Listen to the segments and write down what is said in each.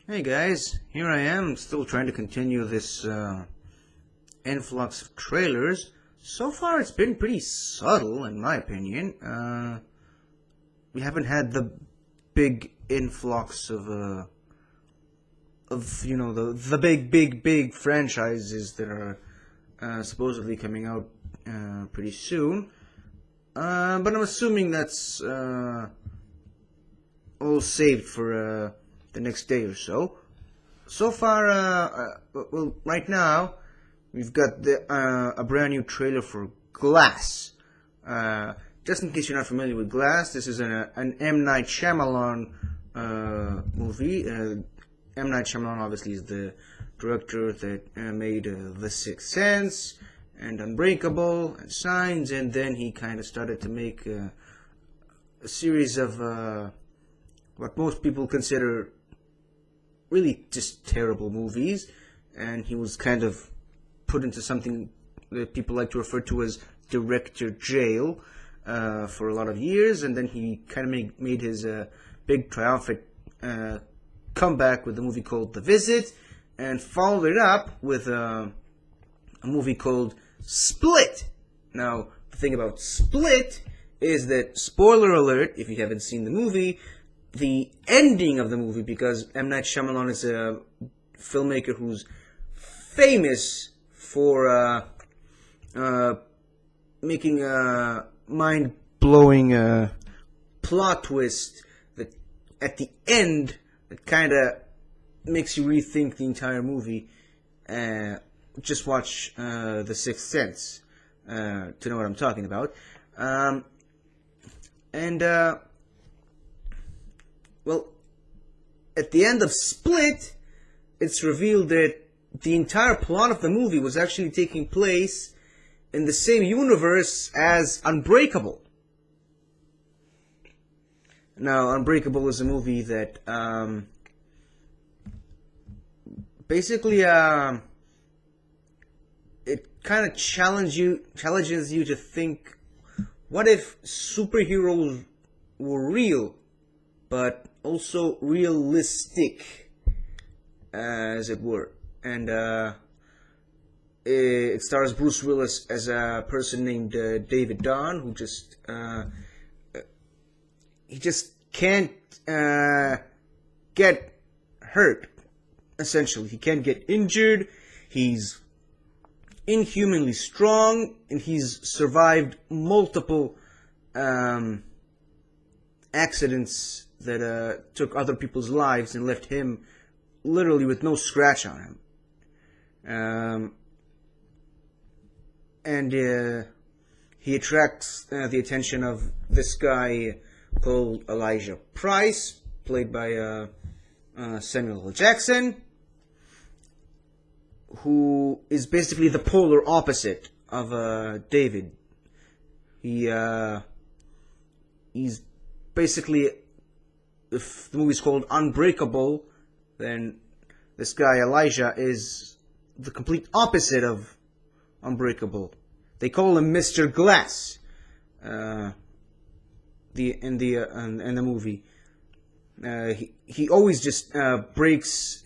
Hey guys, here I am, still trying to continue this influx of trailers. So far it's been pretty subtle, in my opinion. We haven't had the big influx of the big franchises that are supposedly coming out pretty soon. But I'm assuming that's all saved for the next day or so. So far, well, right now, we've got a brand new trailer for Glass. Just in case you're not familiar with Glass, this is an M. Night Shyamalan movie. M. Night Shyamalan obviously is the director that made The Sixth Sense and Unbreakable and Signs, and then he kind of started to make a series of what most people consider really just terrible movies, and he was kind of put into something that people like to refer to as director jail for a lot of years, and then he kind of made his big triumphant comeback with a movie called The Visit, and followed it up with a movie called Split. Now, the thing about Split is that, spoiler alert, if you haven't seen the movie, the ending of the movie, because M. Night Shyamalan is a filmmaker who's famous for making a mind-blowing plot twist that at the end that kind of makes you rethink the entire movie. Just watch The Sixth Sense to know what I'm talking about. Well, at the end of Split, it's revealed that the entire plot of the movie was actually taking place in the same universe as Unbreakable. Now, Unbreakable is a movie that basically it kind of challenges you to think, what if superheroes were real, but also realistic, as it were. And it stars Bruce Willis as a person named David Dunn, who he just can't get hurt, essentially. He can't get injured. He's inhumanly strong, and he's survived multiple accidents that took other people's lives and left him literally with no scratch on him. And he attracts the attention of this guy called Elijah Price, played by Samuel L. Jackson, who is basically the polar opposite of David. He's basically, if the movie's called Unbreakable, then this guy Elijah is the complete opposite of Unbreakable. They call him Mr. Glass in the movie. He always just breaks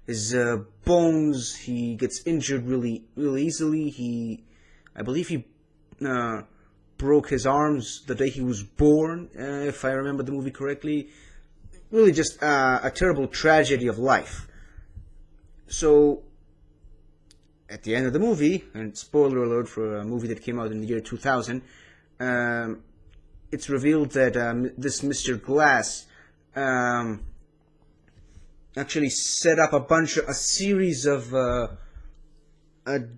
his bones. He gets injured really easily. I believe he broke his arms the day he was born, if I remember the movie correctly. Really just a terrible tragedy of life. So, at the end of the movie, and spoiler alert for a movie that came out in the year 2000, it's revealed that this Mr. Glass actually set up a series of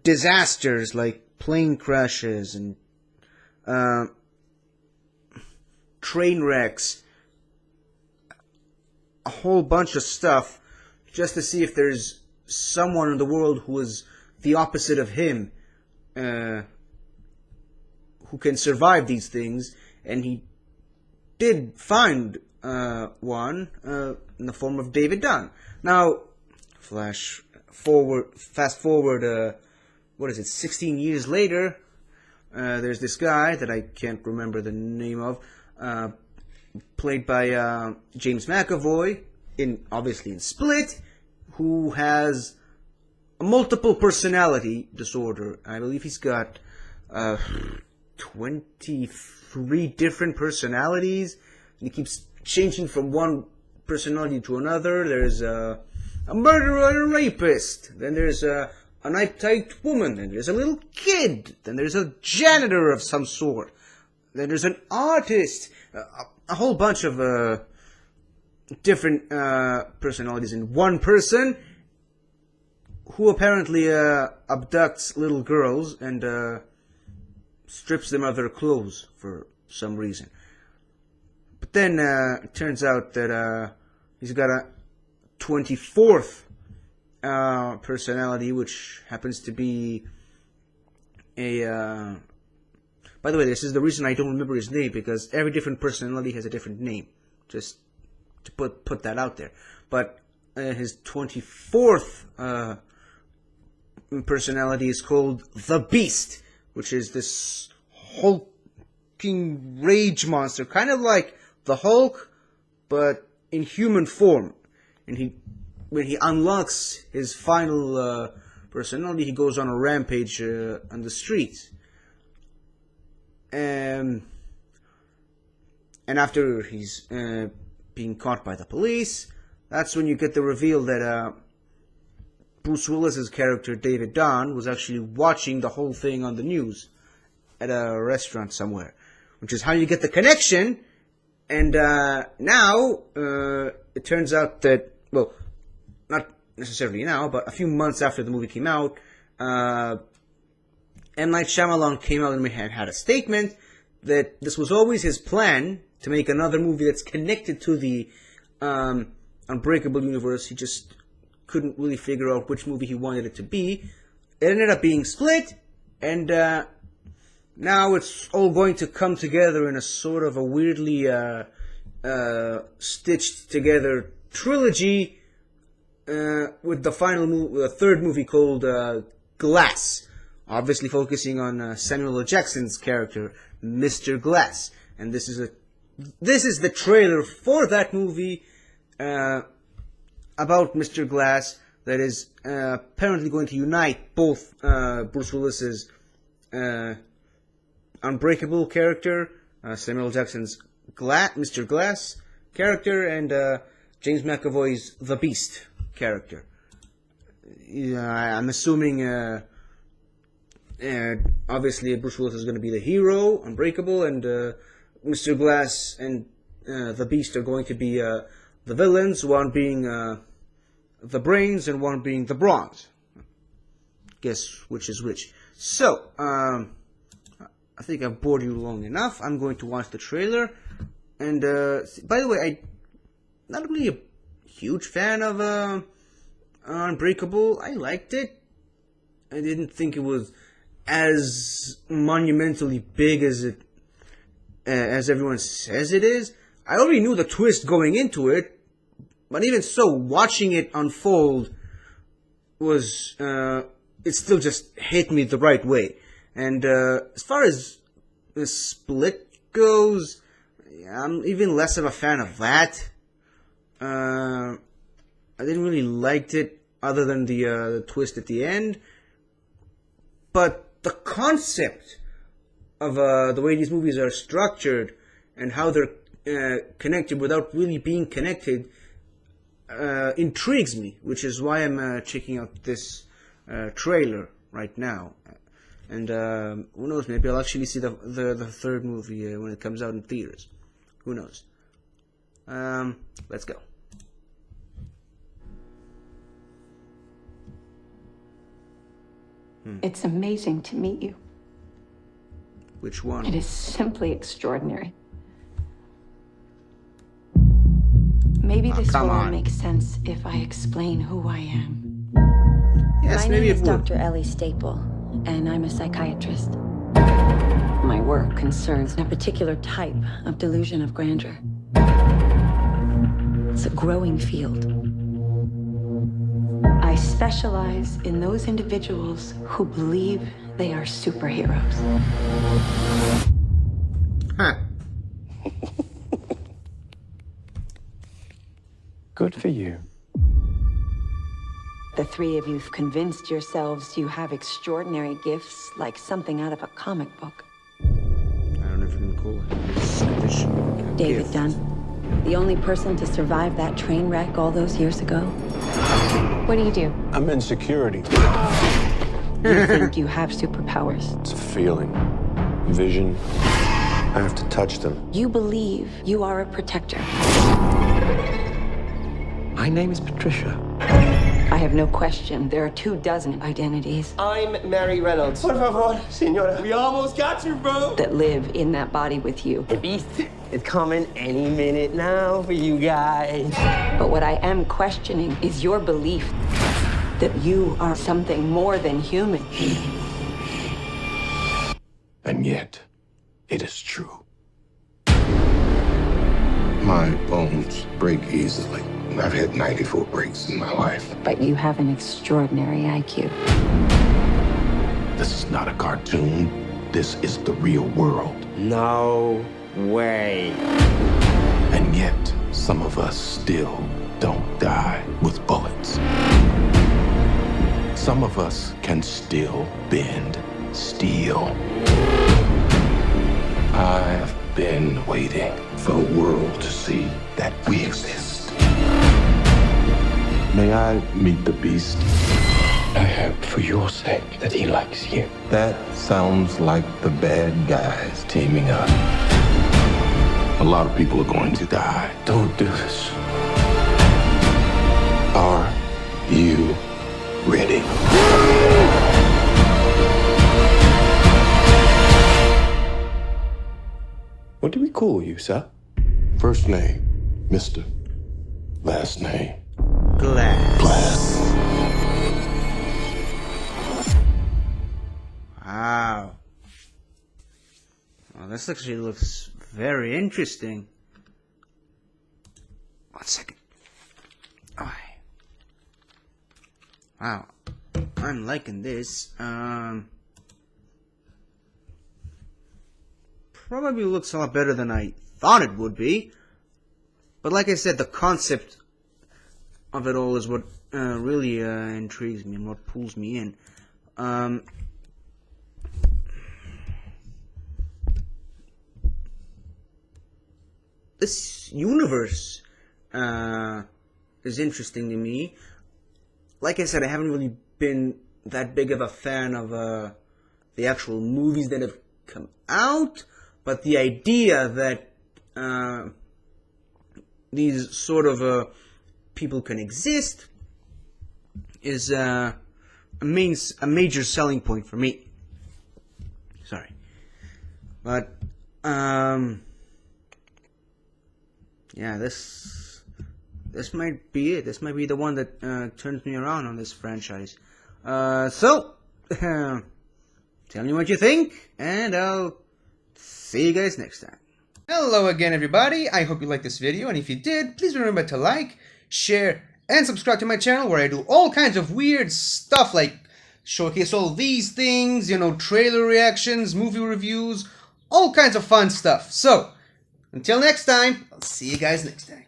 disasters, like plane crashes and train wrecks, a whole bunch of stuff, just to see if there's someone in the world who is the opposite of him, who can survive these things. And he did find one in the form of David Dunn. Now, fast forward, 16 years later, there's this guy that I can't remember the name of, played by James McAvoy, obviously in Split, who has a multiple personality disorder. I believe he's got 23 different personalities. He keeps changing from one personality to another. There's a murderer and a rapist. Then there's an uptight woman. Then there's a little kid. Then there's a janitor of some sort. Then there's an artist. A whole bunch of different personalities in one person, who apparently abducts little girls and strips them of their clothes for some reason. But then it turns out that he's got a 24th personality, which happens to be a... by the way, this is the reason I don't remember his name, because every different personality has a different name. Just to put that out there. But his 24th personality is called the Beast, which is this hulking rage monster, kind of like the Hulk, but in human form. And when he unlocks his final personality, he goes on a rampage on the streets. And after he's being caught by the police, that's when you get the reveal that Bruce Willis's character, David Dunn, was actually watching the whole thing on the news at a restaurant somewhere, which is how you get the connection. And now it turns out that, well, not necessarily now, but a few months after the movie came out, M. Night Shyamalan came out and had a statement that this was always his plan, to make another movie that's connected to the Unbreakable universe. He just couldn't really figure out which movie he wanted it to be. It ended up being Split, and now it's all going to come together in a sort of a weirdly stitched together trilogy, with the third movie called Glass, obviously focusing on Samuel L. Jackson's character, Mr. Glass. And this is the trailer for that movie about Mr. Glass that is apparently going to unite both Bruce Willis's Unbreakable character, Samuel L. Jackson's Mr. Glass character, and James McAvoy's The Beast character. I'm assuming obviously Bruce Willis is going to be the hero, Unbreakable, and Mr. Glass and the Beast are going to be the villains, one being the brains and one being the bronze. Guess which is which. So, I think I've bored you long enough. I'm going to watch the trailer. And, by the way, I'm not really a huge fan of Unbreakable. I liked it. I didn't think it was as monumentally big as everyone says it is. I already knew the twist going into it, but even so, watching it unfold was, it still just hit me the right way. And as far as the Split goes, I'm even less of a fan of that. I didn't really like it, other than the twist at the end. But the concept of the way these movies are structured and how they're connected without really being connected intrigues me, which is why I'm checking out this trailer right now. And who knows, maybe I'll actually see the third movie when it comes out in theaters. Who knows? Let's go. It's amazing to meet you. Which one? It is simply extraordinary. Maybe this will all make sense if I explain who I am. Yes, My maybe name it is would. Dr. Ellie Staple, and I'm a psychiatrist. My work concerns a particular type of delusion of grandeur. It's a growing field. I specialize in those individuals who believe they are superheroes. Huh. Good for you. The three of you've convinced yourselves you have extraordinary gifts like something out of a comic book. I don't know if you can call it this condition. David Dunn, the only person to survive that train wreck all those years ago. What do you do? I'm in security. You think you have superpowers. It's a feeling. Vision. I have to touch them. You believe you are a protector. My name is Patricia. I have no question there are 24 identities I'm Mary Reynolds. Por favor, señora. We almost got you, bro. that live in that body with you. The beast is coming any minute now for you guys. But what I am questioning is your belief that you are something more than human. And yet, it is true. My bones break easily. I've had 94 breaks in my life. But you have an extraordinary IQ. This is not a cartoon. This is the real world. No way. And yet, some of us still don't die with bullets. Some of us can still bend steel. I've been waiting for the world to see that we exist. May I meet the beast? I hope for your sake that he likes you. That sounds like the bad guys teaming up. A lot of people are going to die. Don't do this. Are you ready? What do we call you, sir? First name, Mr. Last name, Glass. Glass. Wow. Well, this actually looks very interesting. 1 second. Alright. Wow. I'm liking this. Probably looks a lot better than I thought it would be. But like I said, the concept of it all is what really intrigues me and what pulls me in. This universe is interesting to me. Like I said, I haven't really been that big of a fan of the actual movies that have come out, but the idea that these sort of people can exist is a major selling point for me. Sorry, but yeah, this might be it. This might be the one that turns me around on this franchise. So tell me what you think, and I'll see you guys next time. Hello again, everybody. I hope you liked this video, and if you did, please remember to like, share, and subscribe to my channel, where I do all kinds of weird stuff like showcase all these things, you know, trailer reactions, movie reviews, all kinds of fun stuff. So, until next time, I'll see you guys next time.